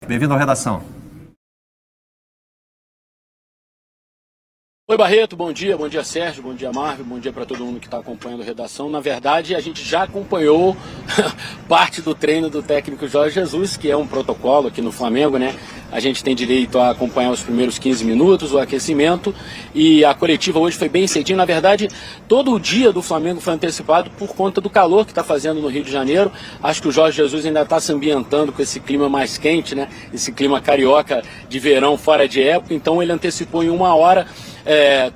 Bem-vindo à redação. Oi Barreto, bom dia Sérgio, bom dia Marvel, bom dia para todo mundo que está acompanhando a redação. Na verdade, a gente já acompanhou parte do treino do técnico Jorge Jesus, que é um protocolo aqui no Flamengo, né? A gente tem direito a acompanhar os primeiros 15 minutos, o aquecimento, e a coletiva hoje foi bem cedinho. Na verdade, todo o dia do Flamengo foi antecipado por conta do calor que está fazendo no Rio de Janeiro. Acho que o Jorge Jesus ainda está se ambientando com esse clima mais quente, né? Esse clima carioca de verão fora de época, então ele antecipou em 1 hora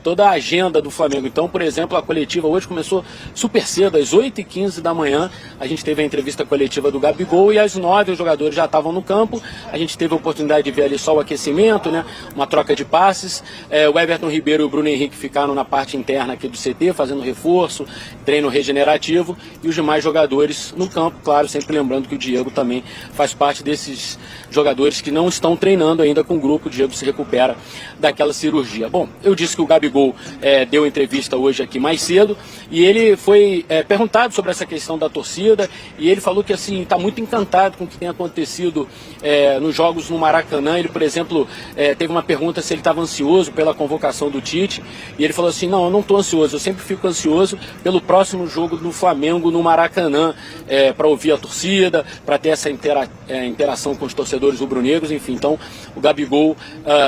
toda a agenda do Flamengo. Então, por exemplo, a coletiva hoje começou super cedo, às 8h15 da manhã. A gente teve a entrevista coletiva do Gabigol e às 9h os jogadores já estavam no campo. A gente teve a oportunidade de ver ali só o aquecimento, né? Uma troca de passes. O Everton Ribeiro e o Bruno Henrique ficaram na parte interna aqui do CT, fazendo reforço, treino regenerativo, e os demais jogadores no campo, claro, sempre lembrando que o Diego também faz parte desses jogadores que não estão treinando ainda com o grupo. O Diego se recupera daquela cirurgia. Bom, eu disse que o Gabigol deu entrevista hoje aqui mais cedo e ele foi perguntado sobre essa questão da torcida e ele falou que assim está muito encantado com o que tem acontecido nos jogos no Maracanã. Ele, por exemplo, teve uma pergunta se ele estava ansioso pela convocação do Tite e ele falou assim: não, eu não estou ansioso, eu sempre fico ansioso pelo próximo jogo do Flamengo no Maracanã, para ouvir a torcida, para ter essa interação com os torcedores rubro-negros, enfim. Então o Gabigol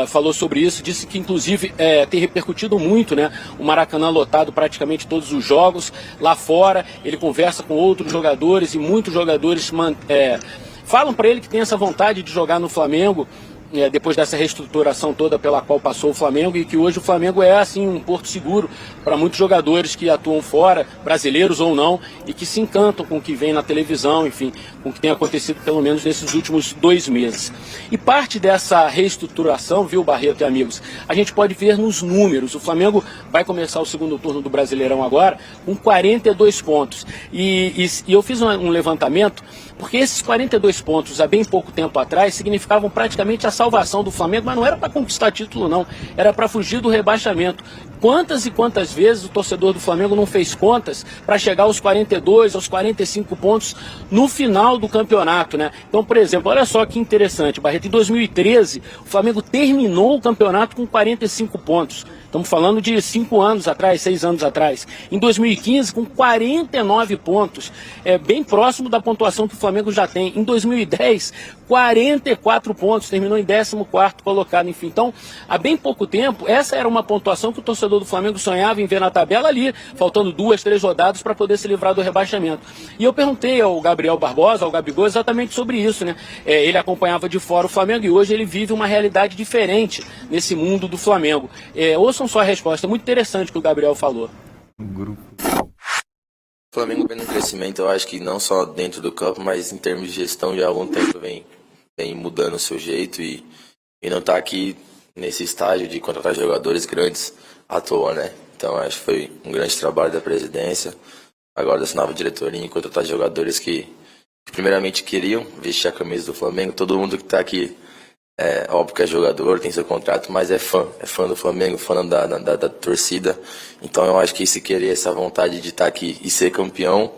falou sobre isso, disse que inclusive tem repercutido muito, né? O Maracanã lotado praticamente todos os jogos. Lá fora ele conversa com outros jogadores e muitos jogadores falam para ele que tem essa vontade de jogar no Flamengo, depois dessa reestruturação toda pela qual passou o Flamengo, e que hoje o Flamengo é assim um porto seguro para muitos jogadores que atuam fora, brasileiros ou não, e que se encantam com o que vem na televisão, enfim, com o que tem acontecido pelo menos nesses últimos 2 meses. E parte dessa reestruturação, viu, Barreto e amigos, a gente pode ver nos números. O Flamengo vai começar o segundo turno do Brasileirão agora com 42 pontos. E eu fiz um levantamento, porque esses 42 pontos há bem pouco tempo atrás significavam praticamente a salvação do Flamengo, mas não era para conquistar título não, era para fugir do rebaixamento. Quantas e quantas vezes o torcedor do Flamengo não fez contas para chegar aos 42, aos 45 pontos no final do campeonato, né? Então, por exemplo, olha só que interessante, Barreto, em 2013 o Flamengo terminou o campeonato com 45 pontos. Estamos falando de 5 anos atrás, 6 anos atrás. Em 2015, com 49 pontos, bem próximo da pontuação que o Flamengo já tem. Em 2010, 44 pontos, terminou em 14º colocado, enfim. Então, há bem pouco tempo, essa era uma pontuação que o torcedor do Flamengo sonhava em ver na tabela ali, faltando 2, 3 rodadas para poder se livrar do rebaixamento. E eu perguntei ao Gabriel Barbosa, ao Gabigol, exatamente sobre isso, né? Ele acompanhava de fora o Flamengo e hoje ele vive uma realidade diferente nesse mundo do Flamengo. Ouçam só a resposta, muito interessante que o Gabriel falou. O Flamengo vem no crescimento, eu acho que não só dentro do campo, mas em termos de gestão já há algum tempo vem mudando o seu jeito e não está aqui nesse estágio de contratar jogadores grandes à toa, né? Então acho que foi um grande trabalho da presidência, agora dessa nova diretoria, em contratar jogadores que primeiramente queriam vestir a camisa do Flamengo. Todo mundo que está aqui, óbvio que é jogador, tem seu contrato, mas é fã do Flamengo, fã da torcida. Então eu acho que esse querer, essa vontade de estar aqui e ser campeão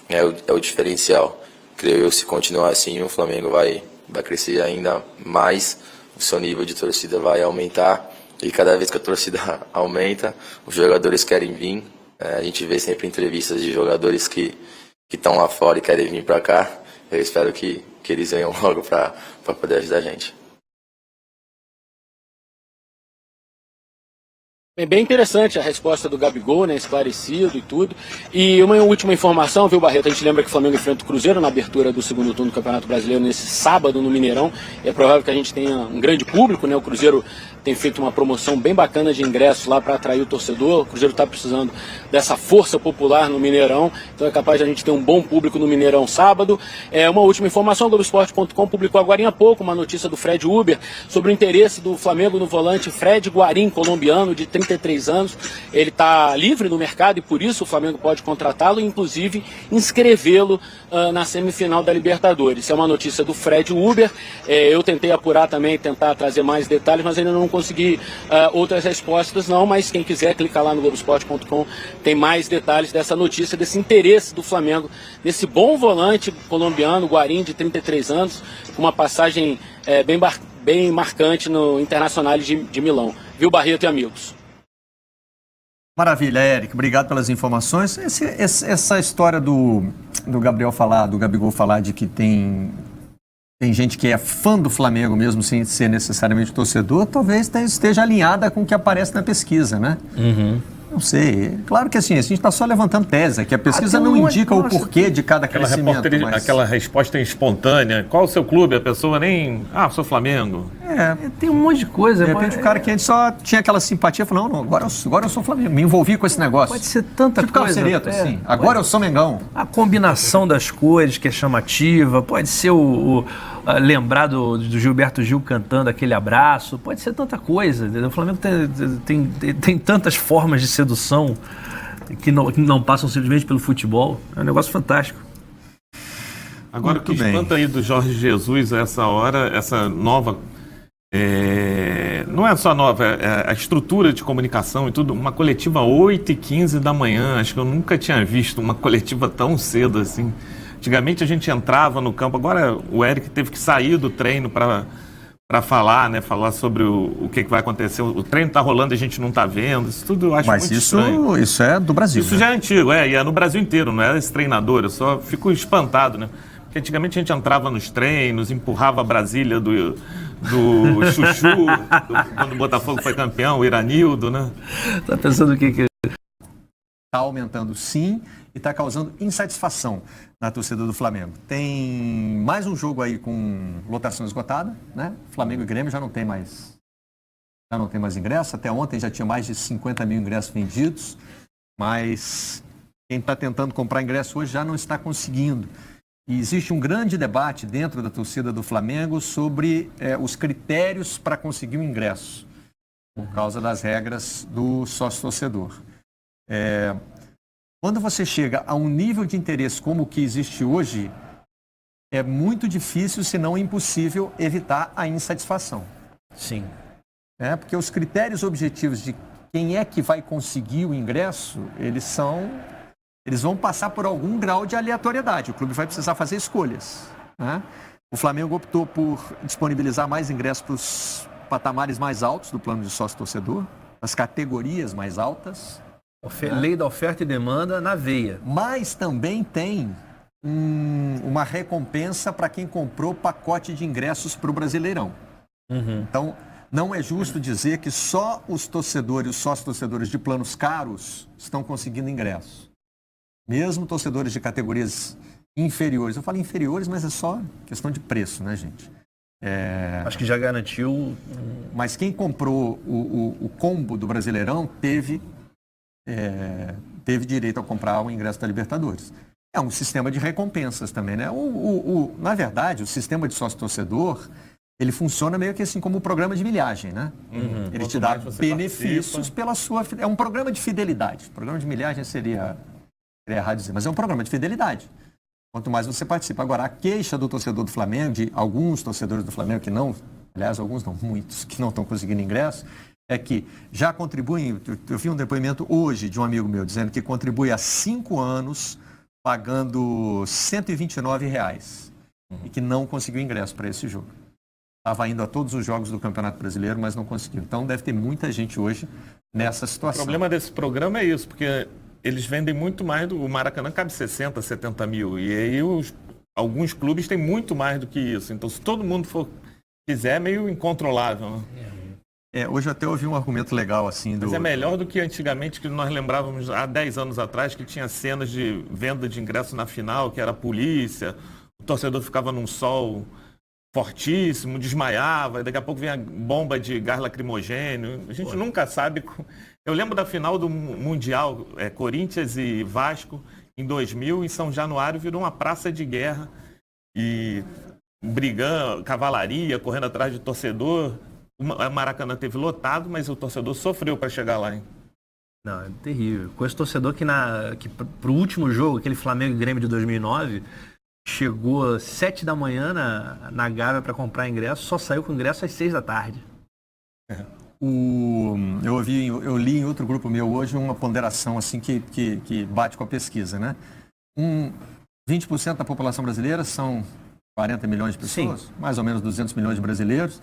é o diferencial. Creio eu, se continuar assim, o Flamengo vai crescer ainda mais, o seu nível de torcida vai aumentar, e cada vez que a torcida aumenta, os jogadores querem vir. A gente vê sempre entrevistas de jogadores que estão lá fora e querem vir para cá. Eu espero que eles venham logo para poder ajudar a gente. É bem interessante a resposta do Gabigol, né, esclarecido e tudo. E uma última informação, viu, Barreto? A gente lembra que o Flamengo enfrenta o Cruzeiro na abertura do segundo turno do Campeonato Brasileiro nesse sábado no Mineirão. É provável que a gente tenha um grande público, né? O Cruzeiro tem feito uma promoção bem bacana de ingressos lá para atrair o torcedor. O Cruzeiro está precisando dessa força popular no Mineirão, então é capaz de a gente ter um bom público no Mineirão sábado. Uma última informação, o Globoesporte.com publicou agora há pouco uma notícia do Fred Uber sobre o interesse do Flamengo no volante Fred Guarim, colombiano, de 30 33 anos, ele está livre no mercado e por isso o Flamengo pode contratá-lo e inclusive inscrevê-lo na semifinal da Libertadores. Isso é uma notícia do Fred Uber. Eu tentei apurar também, tentar trazer mais detalhes, mas ainda não consegui outras respostas não, mas quem quiser clicar lá no Globoesporte.com, tem mais detalhes dessa notícia, desse interesse do Flamengo, nesse bom volante colombiano, Guarín, de 33 anos, com uma passagem bem marcante no Internacional de Milão. Viu, Barreto e amigos? Maravilha, Eric. Obrigado pelas informações. Essa história do Gabigol falar de que tem gente que é fã do Flamengo mesmo, sem ser necessariamente torcedor, talvez esteja alinhada com o que aparece na pesquisa, né? Uhum. Não sei. Claro que assim, a gente está só levantando tese, que a pesquisa não indica o porquê de cada crescimento. Aquela resposta espontânea. Qual o seu clube? A pessoa nem... sou Flamengo. Tem um monte de coisa. De repente o cara que antes só tinha aquela simpatia falou, não, agora eu sou Flamengo. Me envolvi com esse negócio. Pode ser tanta tipo coisa. Carcereto, assim. Agora eu sou Mengão. A combinação das cores que é chamativa, pode ser lembrar do Gilberto Gil cantando aquele abraço, pode ser tanta coisa. Entendeu? O Flamengo tem tantas formas de sedução que não passam simplesmente pelo futebol. É um negócio fantástico. Agora, o que espanta aí do Jorge Jesus a essa hora, essa nova... não é só nova, a estrutura de comunicação e tudo, uma coletiva 8h15 da manhã, acho que eu nunca tinha visto uma coletiva tão cedo assim. Antigamente a gente entrava no campo, agora o Eric teve que sair do treino para falar, né? Falar sobre o que vai acontecer. O treino está rolando e a gente não está vendo. Isso tudo eu acho muito estranho. Mas isso é do Brasil. Isso já é antigo, e é no Brasil inteiro, não é esse treinador. Eu só fico espantado, né? Porque antigamente a gente entrava nos treinos, empurrava a Brasília do Chuchu, quando o Botafogo foi campeão, o Iranildo, né? Tá pensando o que Está aumentando sim e está causando insatisfação na torcida do Flamengo. Tem mais um jogo aí com lotação esgotada, né? Flamengo e Grêmio já não tem mais ingressos. Até ontem já tinha mais de 50 mil ingressos vendidos, mas quem está tentando comprar ingresso hoje já não está conseguindo. E existe um grande debate dentro da torcida do Flamengo sobre os critérios para conseguir o ingresso, por causa das regras do sócio-torcedor. Quando você chega a um nível de interesse como o que existe hoje, é muito difícil, se não impossível, evitar a insatisfação. Sim. Porque os critérios objetivos de quem é que vai conseguir o ingresso, eles vão passar por algum grau de aleatoriedade. O clube vai precisar fazer escolhas, né? O Flamengo optou por disponibilizar mais ingressos para os patamares mais altos do plano de sócio-torcedor, as categorias mais altas. Lei da oferta e demanda na veia. Mas também tem uma recompensa para quem comprou pacote de ingressos para o Brasileirão. Uhum. Então, não é justo dizer que só os torcedores, os sócios-torcedores de planos caros estão conseguindo ingressos. Mesmo torcedores de categorias inferiores. Eu falo inferiores, mas é só questão de preço, né, gente? Acho que já garantiu. Mas quem comprou o combo do Brasileirão teve direito a comprar o ingresso da Libertadores. É um sistema de recompensas também, né? Na verdade, o sistema de sócio-torcedor, ele funciona meio que assim como um programa de milhagem, né? Uhum. Ele te dá benefícios pela sua... É um programa de fidelidade. Programa de milhagem seria errado dizer, mas é um programa de fidelidade. Quanto mais você participa. Agora, a queixa do torcedor do Flamengo, de alguns torcedores do Flamengo que não... Aliás, alguns não, muitos, que não estão conseguindo ingresso, é que já contribuem... Eu vi um depoimento hoje de um amigo meu dizendo que contribui há 5 anos pagando R$ 129 e que não conseguiu ingresso para esse jogo. Estava indo a todos os jogos do Campeonato Brasileiro, mas não conseguiu. Então deve ter muita gente hoje nessa situação. O problema desse programa é isso, porque eles vendem muito mais. O Maracanã cabe 60, 70 mil. E aí alguns clubes têm muito mais do que isso. Então se todo mundo quiser, é meio incontrolável, né? Hoje eu até ouvi um argumento legal assim do... Mas é melhor do que antigamente, que nós lembrávamos há 10 anos atrás, que tinha cenas de venda de ingresso na final, que era a polícia, o torcedor ficava num sol fortíssimo, desmaiava, e daqui a pouco vinha bomba de gás lacrimogêneo. A gente nunca sabe. Eu lembro da final do Mundial, Corinthians e Vasco, em 2000, em São Januário, virou uma praça de guerra. E brigando, cavalaria, correndo atrás de torcedor. O Maracanã teve lotado, mas o torcedor sofreu para chegar lá, hein? Não, é terrível. Com esse torcedor que pro último jogo, aquele Flamengo e Grêmio de 2009, chegou às 7 da manhã na Gávea para comprar ingresso, só saiu com ingresso às 6 da tarde. Eu li em outro grupo meu hoje uma ponderação assim que bate com a pesquisa, né? 20% da população brasileira são 40 milhões de pessoas, Sim. mais ou menos 200 milhões de brasileiros.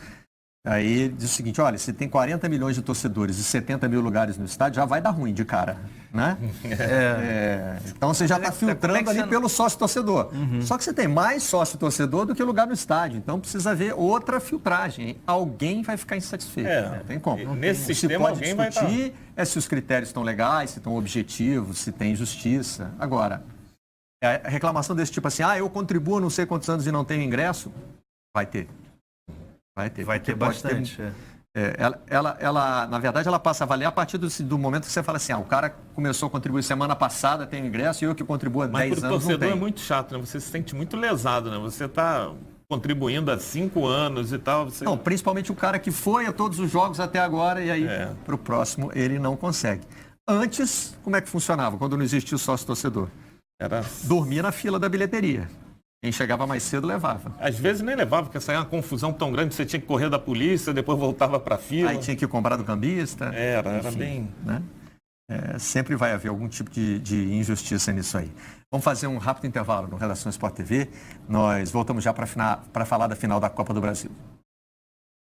Aí diz o seguinte, olha, se tem 40 milhões de torcedores e 70 mil lugares no estádio, já vai dar ruim de cara, né? Então você já está filtrando ali pelo sócio-torcedor. Só que você tem mais sócio-torcedor do que lugar no estádio, então precisa ver outra filtragem, hein? Alguém vai ficar insatisfeito, não tem como. Nesse sistema pode alguém vai discutir se os critérios estão legais, se estão objetivos, se tem justiça. Agora, a reclamação desse tipo assim, eu contribuo não sei quantos anos e não tenho ingresso, vai ter. Vai ter bastante. Ela, na verdade, ela passa a valer a partir do momento que você fala assim, o cara começou a contribuir semana passada, tem ingresso, e eu que contribuo há 10 anos não tenho. Mas para o torcedor é muito chato, né? Você se sente muito lesado, né? Você está contribuindo há 5 anos e tal. Não, principalmente o cara que foi a todos os jogos até agora, e aí para o próximo ele não consegue. Antes, como é que funcionava? Quando não existia o sócio-torcedor? Dormia na fila da bilheteria. Quem chegava mais cedo levava. Às vezes nem levava, porque saía uma confusão tão grande, você tinha que correr da polícia, depois voltava para a fila. Aí tinha que comprar do cambista. Era enfim, bem... Né? Sempre vai haver algum tipo de injustiça nisso aí. Vamos fazer um rápido intervalo no Redação Sport TV. Nós voltamos já para falar da final da Copa do Brasil.